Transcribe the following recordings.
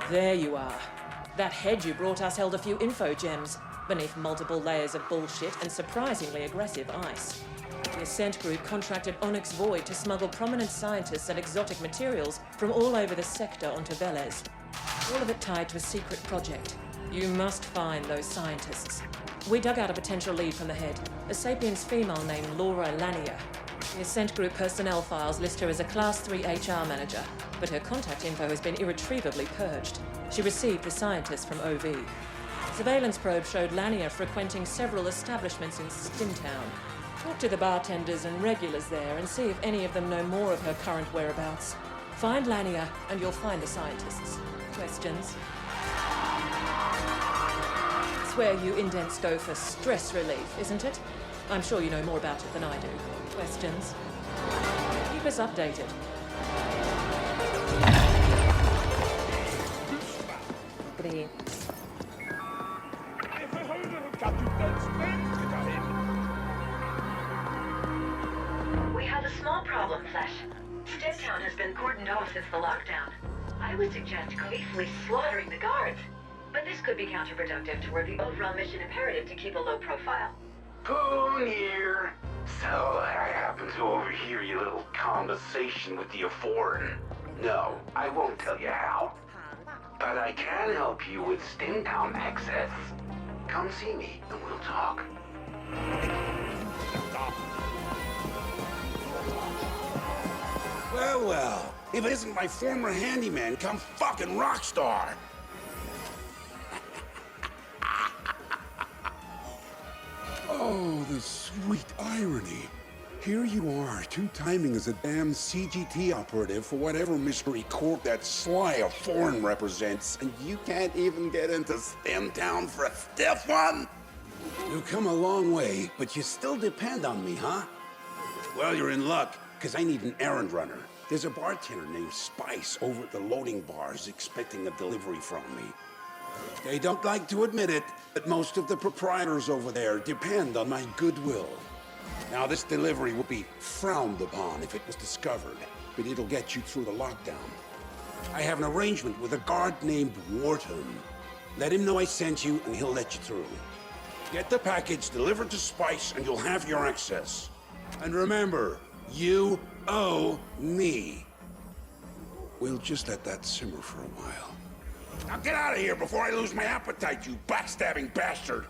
There you are. That head you brought us held a few info gems, beneath multiple layers of bullshit and surprisingly aggressive ice. The Ascent group contracted Onyx Void to smuggle prominent scientists and exotic materials from all over the sector onto Velez. All of it tied to a secret project. You must find those scientists. We dug out a potential lead from the head, a Sapiens female named Laura Lanier. The Ascent group personnel files list her as a Class 3 HR manager, but her contact info has been irretrievably purged. She received the scientists from OV. Surveillance probe showed Lanier frequenting several establishments in Stimtown. Talk to the bartenders and regulars there and see if any of them know more of her current whereabouts. Find Lanier and you'll find the scientists. Questions? Swear you indents go for stress relief, isn't it? I'm sure you know more about it than I do. Questions? Keep us updated. We have a small problem, Flesh. Stimtown has been cordoned off since the lockdown. I would suggest gleefully slaughtering the guards, but this could be counterproductive toward the overall mission imperative to keep a low profile. Poon here. So I happened to overhear your little conversation with the foreign. No, I won't tell you how. But I can help you with Stimtown access. Come see me and we'll talk. Well, well. If it isn't my former handyman come fucking rock star. Oh, the sweet irony. Here you are, two-timing as a damn CGT operative for whatever mystery corp that sly of foreign represents, and you can't even get into Stimtown for a stiff one? You've come a long way, but you still depend on me, huh? Well, you're in luck, because I need an errand runner. There's a bartender named Spice over at the loading bars expecting a delivery from me. They don't like to admit it, but most of the proprietors over there depend on my goodwill. Now, this delivery would be frowned upon if it was discovered, but it'll get you through the lockdown. I have an arrangement with a guard named Wharton. Let him know I sent you, and he'll let you through. Get the package delivered to Spice, and you'll have your access. And remember, you owe me. We'll just let that simmer for a while. Now get out of here before I lose my appetite, you backstabbing bastard!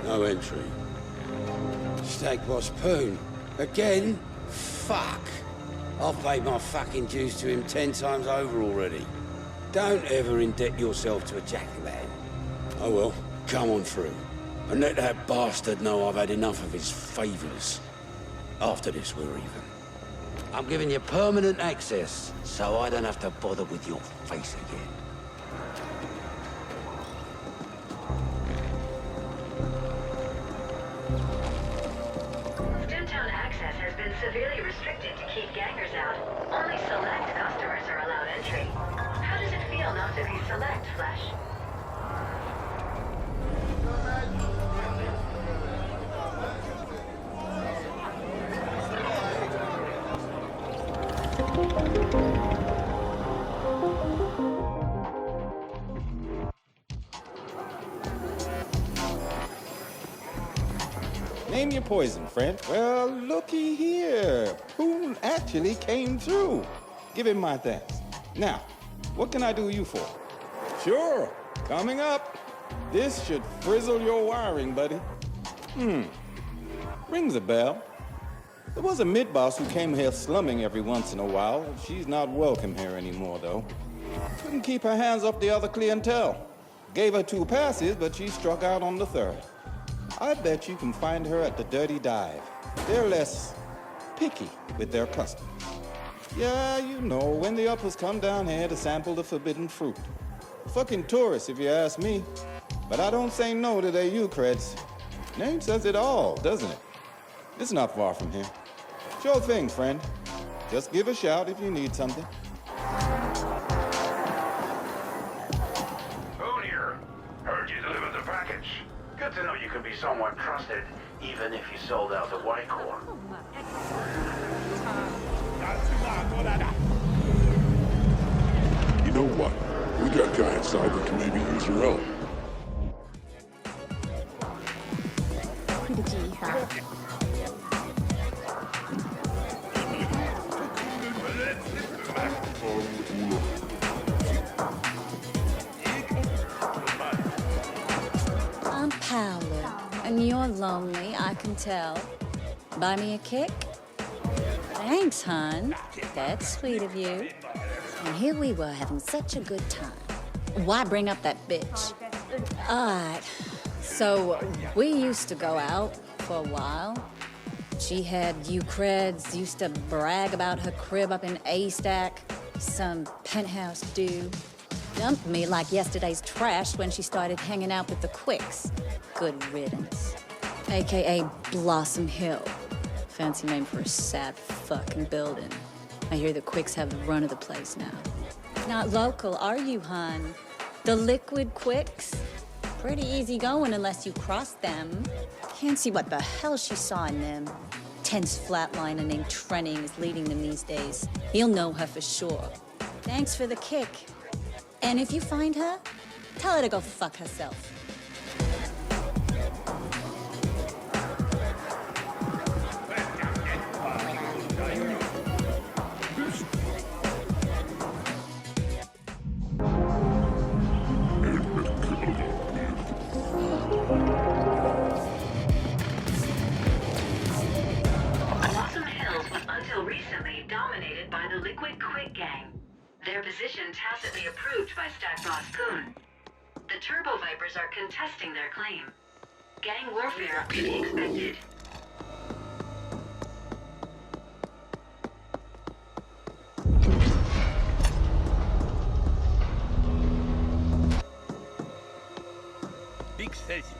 No entry. Steak Boss Poon. Again? Fuck. I've paid my fucking dues to him 10 times over already. Don't ever indebt yourself to a jack-o'-lantern. Oh well, come on through. And let that bastard know I've had enough of his favors. After this, we're even. I'm giving you permanent access, so I don't have to bother with your face again. Stimtown access has been severely restricted to keep gangers out. Only select customers are allowed entry. How does it feel not to be select, Flesh? Name your poison, friend. Well, looky here. Poon actually came through. Give him my thanks. Now, what can I do you for? Sure, coming up. This should frizzle your wiring, buddy. Rings a bell. There was a mid-boss who came here slumming every once in a while. She's not welcome here anymore, though. Couldn't keep her hands off the other clientele. Gave her 2 passes, but she struck out on the 3rd. I bet you can find her at the Dirty Dive. They're less picky with their customers. Yeah, you know, when the uppers come down here to sample the forbidden fruit. Fucking tourists, if you ask me. But I don't say no to their U-creds. Name says it all, doesn't it? It's not far from here. Sure thing, friend. Just give a shout if you need something. Poon here. Heard you delivered the package. Good to know you can be somewhat trusted, even if you sold out the White Corps. You know what? We got a guy inside that can maybe use your help. 你的记忆法。I'm Paolo, and you're lonely, I can tell. Buy me a kick? Thanks, hon. That's sweet of you. And here we were having such a good time. Why bring up that bitch? Alright, so we used to go out for a while. She had you creds, used to brag about her crib up in A-Stack. Some penthouse dude. Dumped me like yesterday's trash when she started hanging out with the Quicks. Good riddance. AKA Blossom Hill. Fancy name for a sad fucking building. I hear the Quicks have the run of the place now. Not local, are you, hon? The Liquid Quicks? Pretty easy going unless you cross them. Can't see what the hell she saw in them. Tense flatliner named Trenning is leading them these days. He'll know her for sure. Thanks for the kick. And if you find her, tell her to go fuck herself. Blossom Hills was until recently dominated by the Liquid Quick Gang. Their position tacitly approved by Stack Boss Kuhn. The Turbo Vipers are contesting their claim. Gang warfare to be expected. Big Celsius.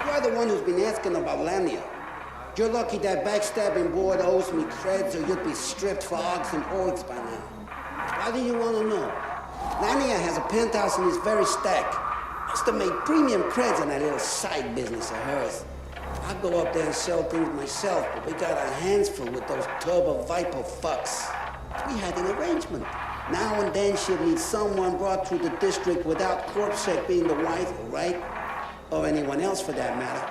You're the one who's been asking about Lamia. You're lucky that backstabbing board owes me creds or you'd be stripped for odds and orgs by now. Why do you want to know? Lamia has a penthouse in this very stack. Must have made premium creds on that little side business of hers. I go up there and sell things myself, but we got our hands full with those Turbo Viper fucks. We had an arrangement. Now and then she'd need someone brought through the district without Corpsec being the wife, right? Or anyone else for that matter.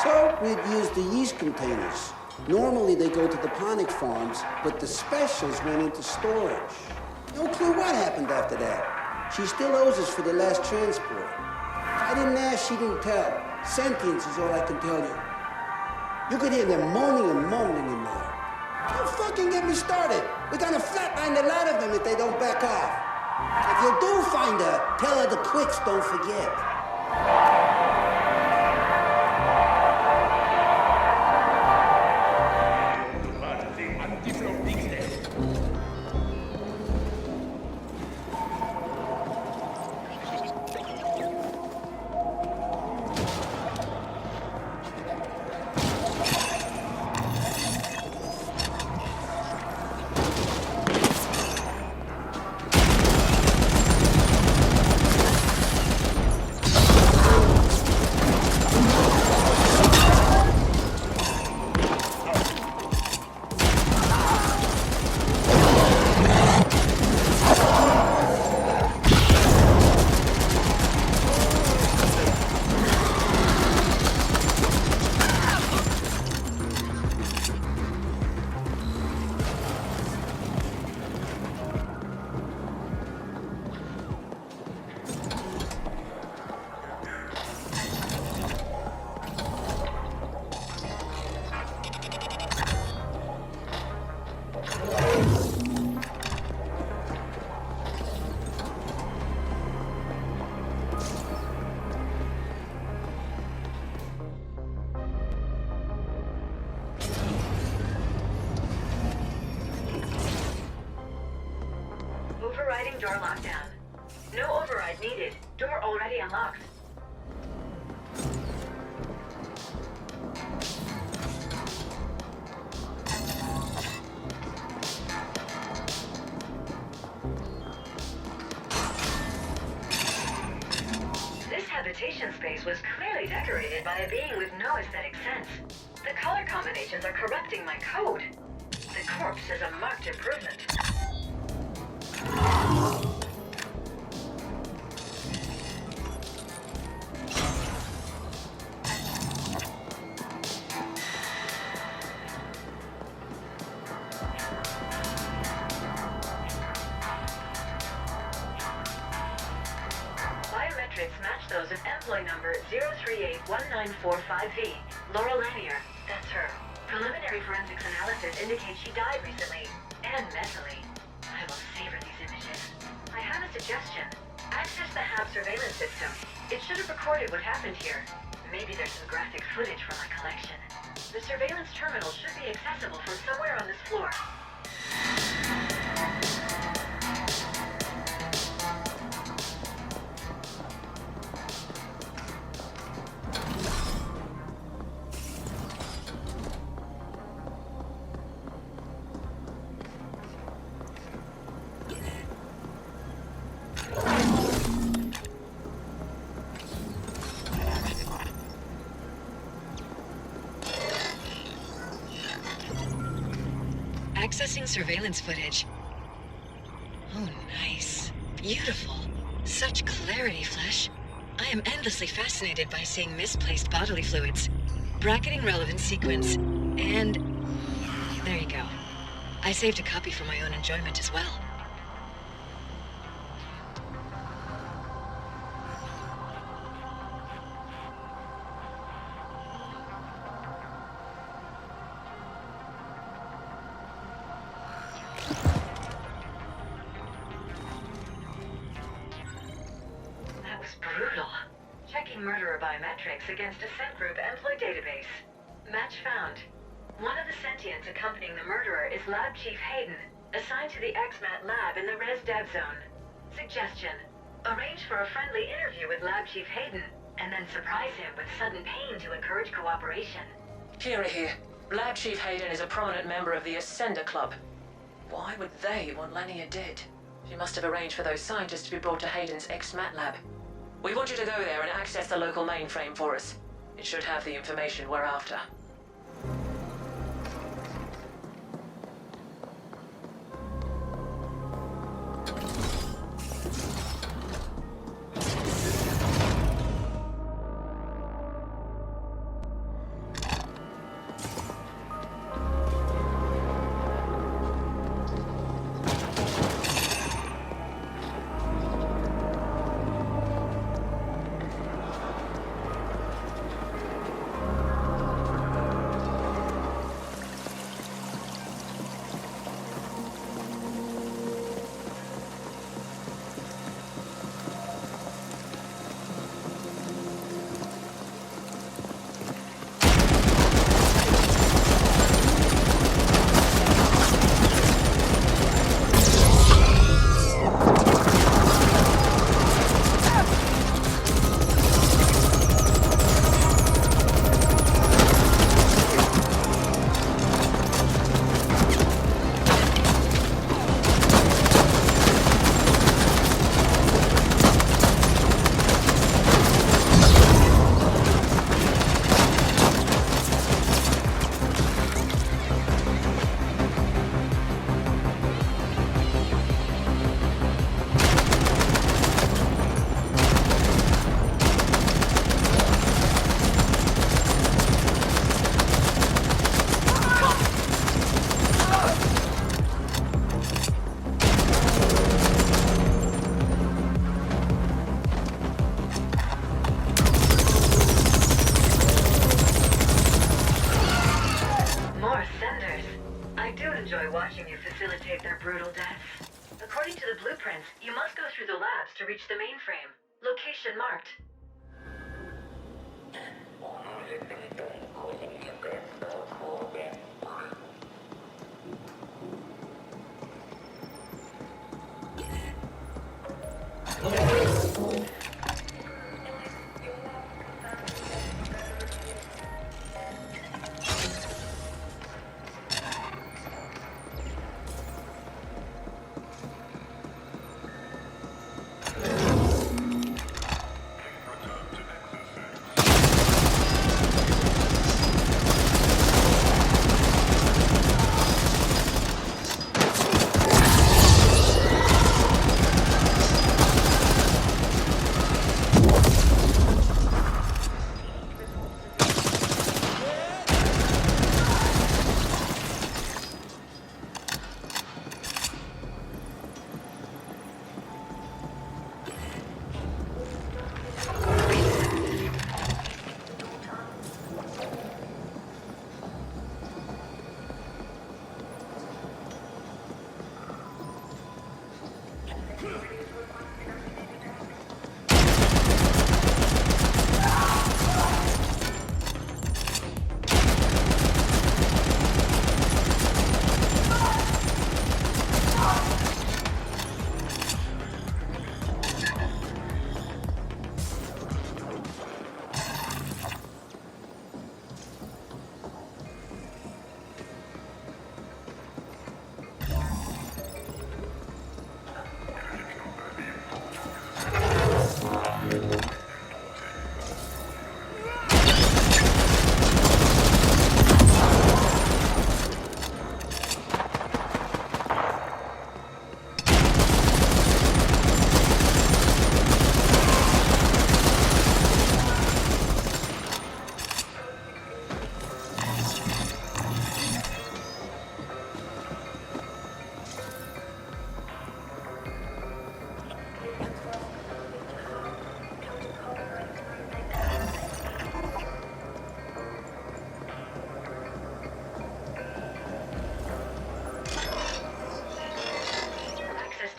So we'd use the yeast containers. Normally they go to the ponic farms, but the specials went into storage. No clue what happened after that. She still owes us for the last transport. I didn't ask, she didn't tell. Sentience is all I can tell you. You could hear them moaning and mumbling in there. Don't fucking get me started. We're gonna flatline a lot of them if they don't back off. If you do find her, tell her the Quicks don't forget. Overriding door lockdown. No override needed. Door already unlocked. This habitation space was clearly decorated by a being with no aesthetic sense. The color combinations are corrupting my code. The corpse is a marked improvement. Biometrics match those of employee number 0381945V, Laura Lanier. That's her. Preliminary forensics analysis indicates she died recently, and mentally. I will savor these images. I have a suggestion. Access the HAB surveillance system. It should have recorded what happened here. Maybe there's some graphic footage from my collection. The surveillance terminal should be accessible from somewhere on this floor. Accessing surveillance footage. Oh, nice. Beautiful. Such clarity, Flesh. I am endlessly fascinated by seeing misplaced bodily fluids. Bracketing relevant sequence. And... there you go. I saved a copy for my own enjoyment as well. Murderer biometrics against Ascent Group employee database. Match found. One of the sentients accompanying the murderer is Lab Chief Hayden, assigned to the XMAT lab in the Res Dev Zone. Suggestion: arrange for a friendly interview with Lab Chief Hayden, and then surprise him with sudden pain to encourage cooperation. Kira here. Lab Chief Hayden is a prominent member of the Ascender Club. Why would they want Lania dead? She must have arranged for those scientists to be brought to Hayden's XMAT lab. We want you to go there and access the local mainframe for us. It should have the information we're after. facilitate their brutal deaths. According to the blueprints, you must go through the labs to reach the mainframe. Location marked.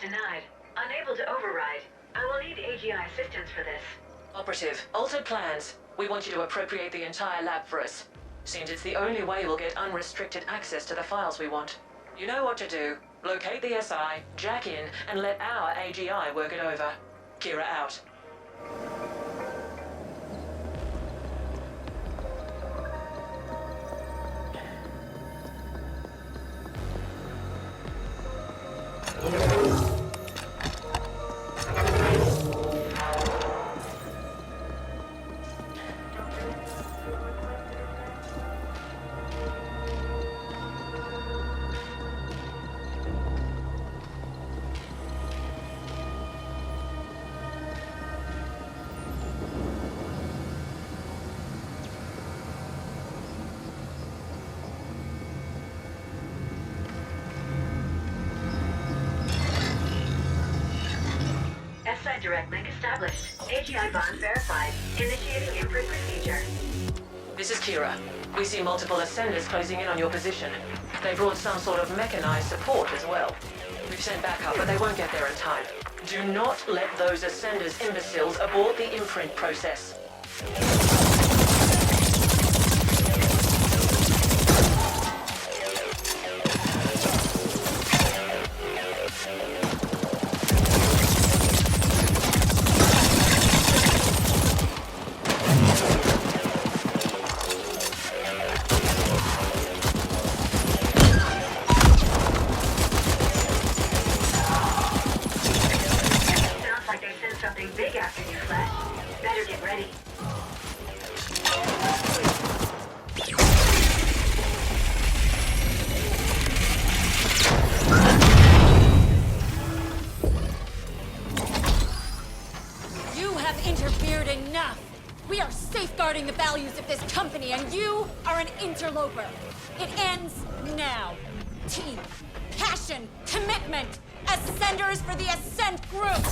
Denied. Unable to override. I will need AGI assistance for this. Operative, altered plans. We want you to appropriate the entire lab for us. Seems it's the only way we'll get unrestricted access to the files we want. You know what to do. Locate the SI, jack in, and let our AGI work it over. Kira out. SI direct link established. AGI bond verified. Initiating imprint procedure. This is Kira. We see multiple ascenders closing in on your position. They brought some sort of mechanized support as well. We've sent backup, but they won't get there in time. Do not let those ascenders imbeciles abort the imprint process. Something big after you, Flash. Better get ready. You have interfered enough. We are safeguarding the values of this company, and you are an interloper. It ends now. Team, passion, commitment. Ascenders for the Ascent Group.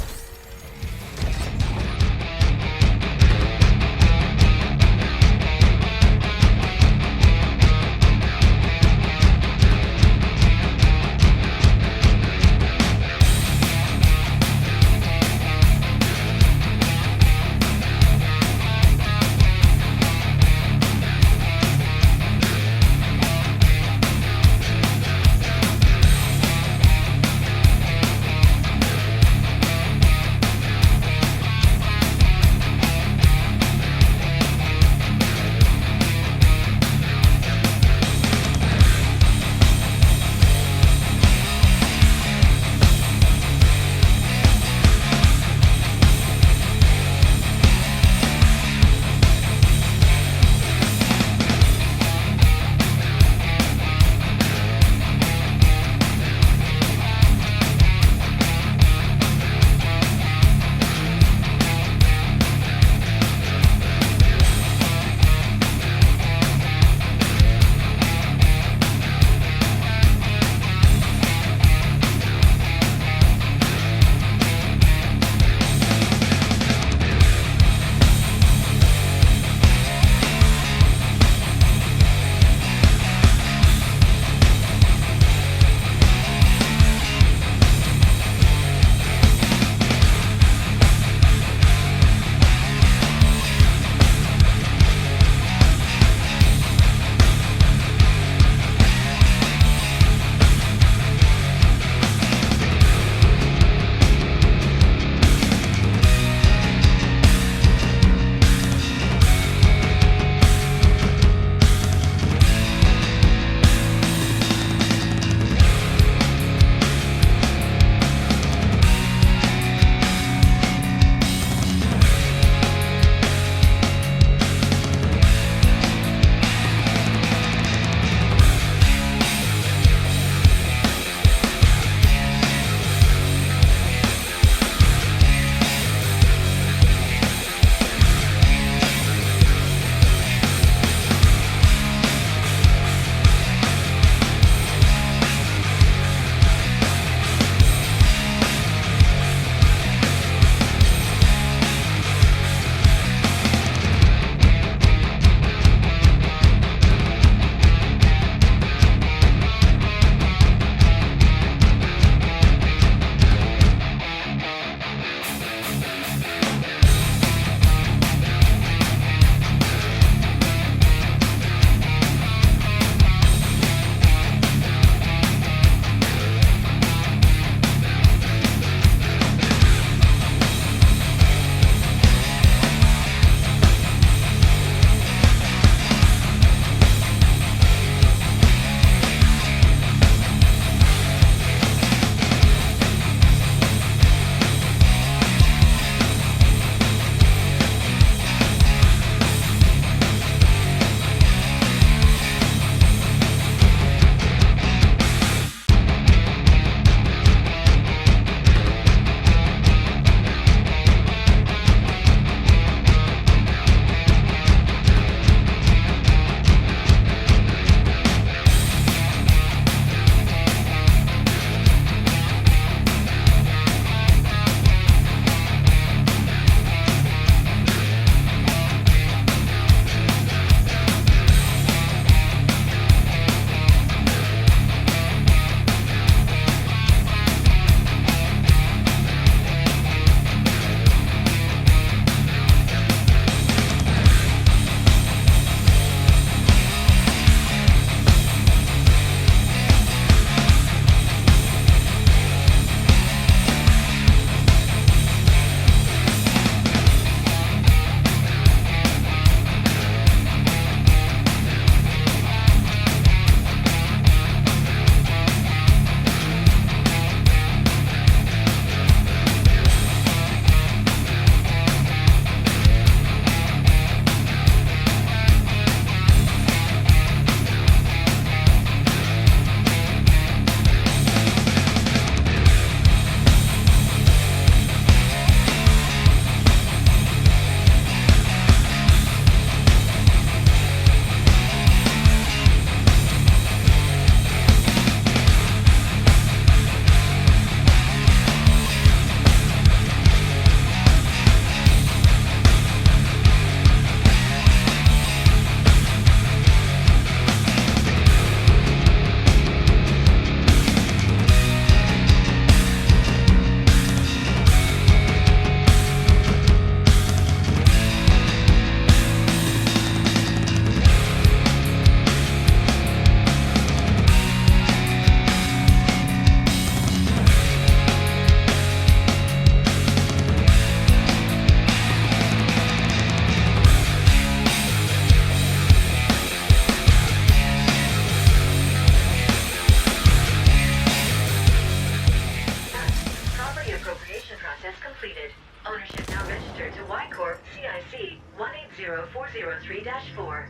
Security appropriation process completed. Ownership now registered to Y Corp CIC 180403-4.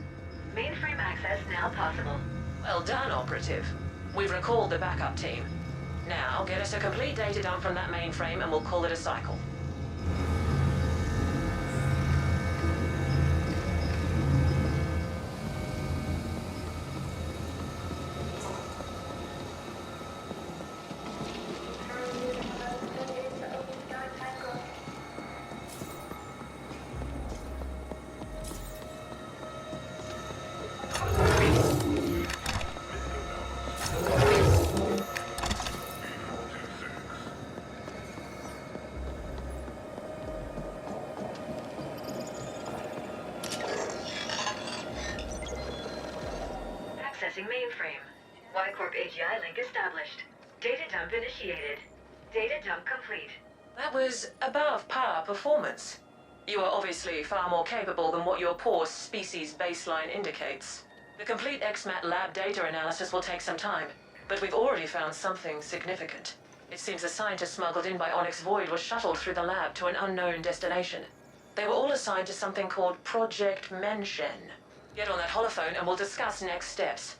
Mainframe access now possible. Well done, Operative. We've recalled the backup team. Now, get us a complete data dump from that mainframe and we'll call it a cycle. Accessing mainframe. Y Corp AGI link established. Data dump initiated. Data dump complete. That was above par performance. You are obviously far more capable than what your poor species baseline indicates. The complete XMAT lab data analysis will take some time, but we've already found something significant. It seems the scientists smuggled in by Onyx Void were shuttled through the lab to an unknown destination. They were all assigned to something called Project Menshen. Get on that holophone and we'll discuss next steps.